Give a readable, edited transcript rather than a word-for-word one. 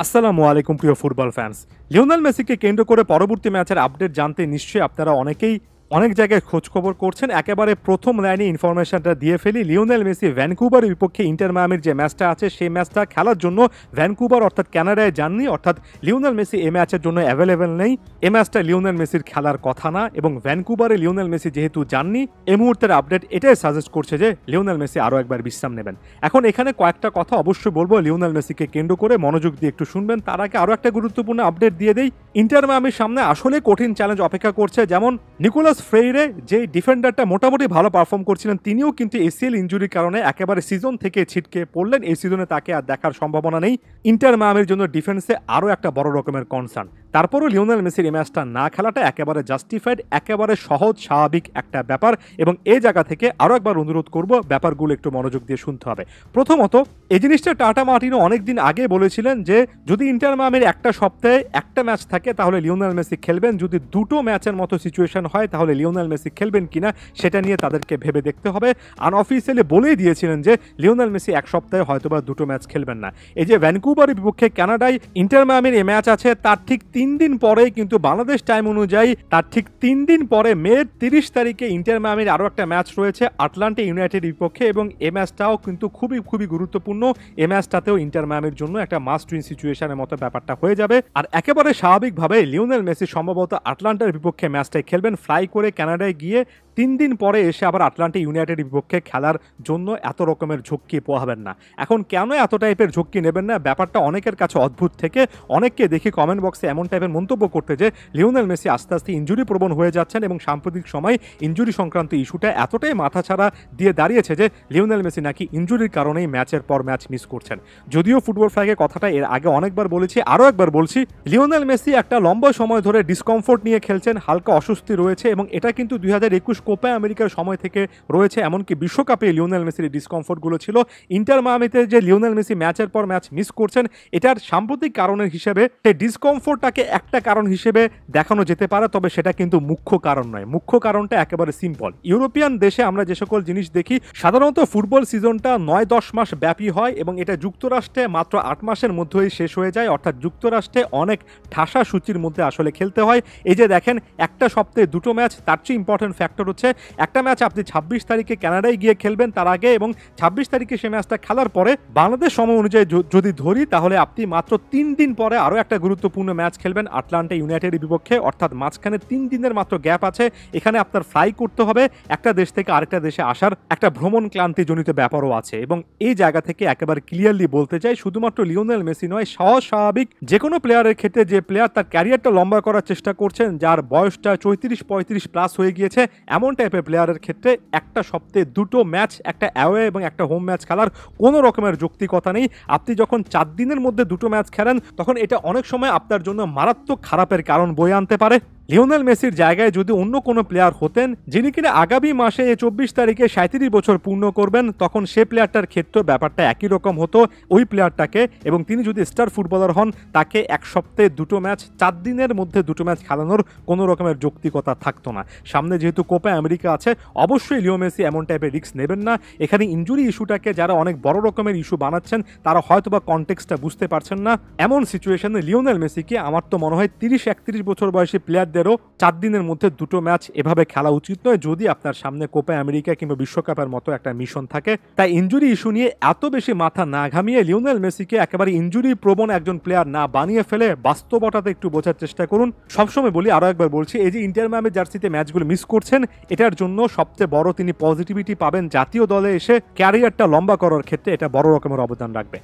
আসসালামু আলাইকুম প্রিয় ফুটবল ফ্যান্স। লিওনেল মেসিকে কেন্দ্র করে পরবর্তী ম্যাচের আপডেট জানতে নিশ্চয়ই আপনারা অনেকেই অনেক জায়গায় খোঁজখবর করছেন। একেবারে প্রথম লাইনে ইনফরমেশনটা দিয়ে ফেলি। লিওনেল মেসি ভ্যানকুভারের বিপক্ষে ইন্টার মায়ামির যে ম্যাচটা আছে সেই ম্যাচটা খেলার জন্য ভ্যানকুভার অর্থাৎ কানাডায় যাননি, অর্থাৎ লিওনেল মেসি এই ম্যাচের জন্য অ্যাভেলেবেল নেই। এই ম্যাচটা লিওনেল মেসির খেলার কথা না এবং ভ্যানকুভারে লিওনেল মেসি যেহেতু যাননি, এই মুহূর্তের আপডেট এটাই সাজেস্ট করছে যে লিওনেল মেসি আরও একবার বিশ্রাম নেবেন। এখন এখানে কয়েকটা কথা অবশ্যই বলবো লিওনেল মেসিকে কেন্দ্র করে, মনোযোগ দিয়ে একটু শুনবেন। তার আগে আরও একটা গুরুত্বপূর্ণ আপডেট দিয়ে দেই। ইন্টার মায়ামির সামনে আসলে কঠিন চ্যালেঞ্জ অপেক্ষা করছে। যেমন নিকোলাস ফ্রেইরে, যে ডিফেন্ডারটা মোটামুটি ভালো পারফর্ম করছিলেন, তিনিও কিন্তু এসিএল ইনজুরির কারণে একেবারে সিজন থেকে ছিটকে পড়লেন। এই সিজনে তাকে আর দেখার সম্ভাবনা নেই। ইন্টার মায়ামির জন্য ডিফেন্সে আরও একটা বড় রকমের কনসার্ন। তারপরও লিওনেল মেসির এই ম্যাচটা না খেলাটা একেবারে জাস্টিফাইড, একেবারে সহজ স্বাভাবিক একটা ব্যাপার এবং এই জায়গা থেকে আরও একবার অনুরোধ করব ব্যাপারগুলো একটু মনোযোগ দিয়ে শুনতে হবে। প্রথমত, এই জিনিসটা টাটা মার্টিনো অনেকদিন আগে বলেছিলেন যে যদি ইন্টার মায়ামির একটা সপ্তাহে একটা ম্যাচ থাকে তাহলে লিওনেল মেসি খেলবেন, যদি দুটো ম্যাচের মতো সিচুয়েশন হয় তাহলে লিওনেল মেসি খেলবেন কিনা সেটা নিয়ে তাদেরকে ভেবে দেখতে হবে। আনঅফিসিয়ালি বলেই দিয়েছিলেন যে লিওনেল মেসি এক সপ্তাহে হয়তোবা দুটো ম্যাচ খেলবেন না। এই যে ভ্যানকুভারের বিপক্ষে কানাডায় ইন্টার মায়ামির এই ম্যাচ আছে, তার ঠিক 3 দিন পরে কিন্তু বাংলাদেশ টাইম অনুযায়ী তার ঠিক 3 দিন পরে মে 30 তারিখে ইন্টার মায়ামির আরও একটা ম্যাচ রয়েছে আটলান্টা ইউনাইটেড বিপক্ষে এবং এই ম্যাচটাও কিন্তু খুবই গুরুত্বপূর্ণ। এই ম্যাচটাতেও ইন্টার মায়ামির জন্য একটা মাস্ট উইন সিচুয়েশনের মতো ব্যাপারটা হয়ে যাবে। আর একেবারে স্বাভাবিকভাবে লিওনেল মেসি সম্ভবত আটলান্টার বিপক্ষে ম্যাচটাই খেলবেন, ফ্লাই করে কানাডায় গিয়ে 3 দিন পরে এসে আবার আটলান্টা ইউনাইটেড বিপক্ষে খেলার জন্য এত রকমের ঝক্কি পোহাবেন না। এখন কেন এত টাইপের ঝক্কি নেবেন না, ব্যাপারটা অনেকের কাছে অদ্ভুত থেকে অনেককে দেখি কমেন্ট বক্সে এমন টাইপের মন্তব্য করতে যে লিওনেল মেসি আস্তে আস্তে ইনজুরি প্রবণ হয়ে যাচ্ছেন এবং সাম্প্রতিক সময় ইনজুরি সংক্রান্ত ইস্যুটা এতটাই মাথাছাড়া দিয়ে দাঁড়িয়েছে যে লিওনেল মেসি নাকি ইনজুরির কারণেই ম্যাচের পর ম্যাচ মিস করছেন। যদিও ফুটবল ফ্ল্যাগে কথাটা এর আগে অনেকবার বলেছি, আরও একবার বলছি, লিওনেল মেসি একটা লম্বা সময় ধরে ডিসকমফোর্ট নিয়ে খেলছেন, হালকা অস্বস্তি রয়েছে এবং এটা কিন্তু 2021 কোপা আমেরিকার সময় থেকে রয়েছে। এমনকি বিশ্বকাপে লিওনেল মেসির ডিসকমফোর্টগুলো ছিল। ইন্টার মায়ামিতে যে লিওনেল মেসি ম্যাচের পর ম্যাচ মিস করছেন, এটার সাম্প্রতিক কারণের হিসেবে সেই ডিসকমফোর্টটাকে একটা কারণ হিসেবে দেখানো যেতে পারে, তবে সেটা কিন্তু মুখ্য কারণ নয়। মুখ্য কারণটা একেবারে সিম্পল। ইউরোপিয়ান দেশে আমরা যে সকল জিনিস দেখি, সাধারণত ফুটবল সিজনটা 9-10 মাস ব্যাপী হয় এবং এটা যুক্তরাষ্ট্রে মাত্র 8 মাসের মধ্যেই শেষ হয়ে যায়, অর্থাৎ যুক্তরাষ্ট্রে অনেক ঠাসা সূচির মধ্যে আসলে খেলতে হয়। এই যে দেখেন একটা সপ্তাহে দুটো ম্যাচ, তার চেয়ে ইম্পর্টেন্ট ফ্যাক্টর হচ্ছে একটা ম্যাচ আপনি 26 তারিখে কানাডায় গিয়ে খেলবেন তার আগে, এবং 26 তারিখে সে ম্যাচটা খেলার পরে বাংলাদেশ সময় অনুযায়ী যদি ধরি তাহলে আপনি মাত্র 3 দিন পরে আরও একটা গুরুত্বপূর্ণ ম্যাচ খেলবেন আটলান্টা ইউনাইটেডের বিপক্ষে, অর্থাৎ মাঝখানে 3 দিনের মাত্র গ্যাপ আছে। এখানে আপনার ফ্লাই করতে হবে, একটা দেশ থেকে আরেকটা দেশে আসার একটা ভ্রমণ ক্লান্তি জনিত ব্যাপারও আছে এবং এই জায়গা থেকে একেবারে ক্লিয়ারলি বলতে চাই শুধুমাত্র লিওনেল মেসি নয়, সহজ স্বাভাবিক যে কোনো প্লেয়ারের ক্ষেত্রে যে প্লেয়ার তার ক্যারিয়ারটা লম্বা করার চেষ্টা করছেন, যার বয়সটা 34-35 প্লাস হয়ে গিয়েছে, এমন টাইপের প্লেয়ারের ক্ষেত্রে একটা সপ্তাহে দুটো ম্যাচ, একটা অ্যাওয়ে এবং একটা হোম ম্যাচ খেলার কোনো রকমের যৌক্তিকতা নেই। আপনি যখন 4 দিনের মধ্যে দুটো ম্যাচ খেলেন তখন এটা অনেক সময় আপনার জন্য মারাত্মক খারাপের কারণ বয়ে আনতে পারে। লিওনেল মেসির জায়গায় যদি অন্য কোনো প্লেয়ার হতেন যিনি কিনা আগামী মাসে 24 তারিখে 37 বছর পূর্ণ করবেন, তখন সে প্লেয়ারটার ক্ষেত্রে ব্যাপারটা একই রকম হতো। ওই প্লেয়ারটাকে এবং তিনি যদি স্টার ফুটবলার হন, তাকে এক সপ্তাহে দুটো ম্যাচ, 4 দিনের মধ্যে দুটো ম্যাচ খেলানোর কোনো রকমের যৌক্তিকতা থাকতো না। সামনে যেহেতু কোপা আমেরিকা আছে, অবশ্যই লিও মেসি এমন টাইপের রিস্ক নেবেন না। এখানে ইনজুরি ইস্যুটাকে যারা অনেক বড় রকমের ইস্যু বানাচ্ছেন তারা হয়তোবা কনটেক্সটটা বুঝতে পারছেন না। এমন সিচুয়েশনে লিওনেল মেসিকে আমার তো মনে হয় 30-31 বছর বয়সী প্লেয়ারদের 4 দিনের মধ্যে দুটো ম্যাচ এভাবে খেলা উচিত নয়, যদি আপনার সামনে কোপা আমেরিকা কিংবা বিশ্বকাপের মতো একটা মিশন থাকে। তাই ইনজুরি ইস্যু নিয়ে এত বেশি মাথা না ঘামিয়ে লিওনেল মেসিকে একেবারে ইনজুরি প্রবণ একজন প্লেয়ার না বানিয়ে ফেলে বাস্তবতাতে একটু বোঝার চেষ্টা করুন। সবসময় বলি, আরও একবার বলছি, এই যে ইন্টার মায়ামির জার্সিতে ম্যাচগুলো মিস করছেন, এটার জন্য সবচেয়ে বড় তিনি পজিটিভিটি পাবেন জাতীয় দলে এসে ক্যারিয়ারটা লম্বা করার ক্ষেত্রে। এটা বড় রকমের অবদান রাখবে।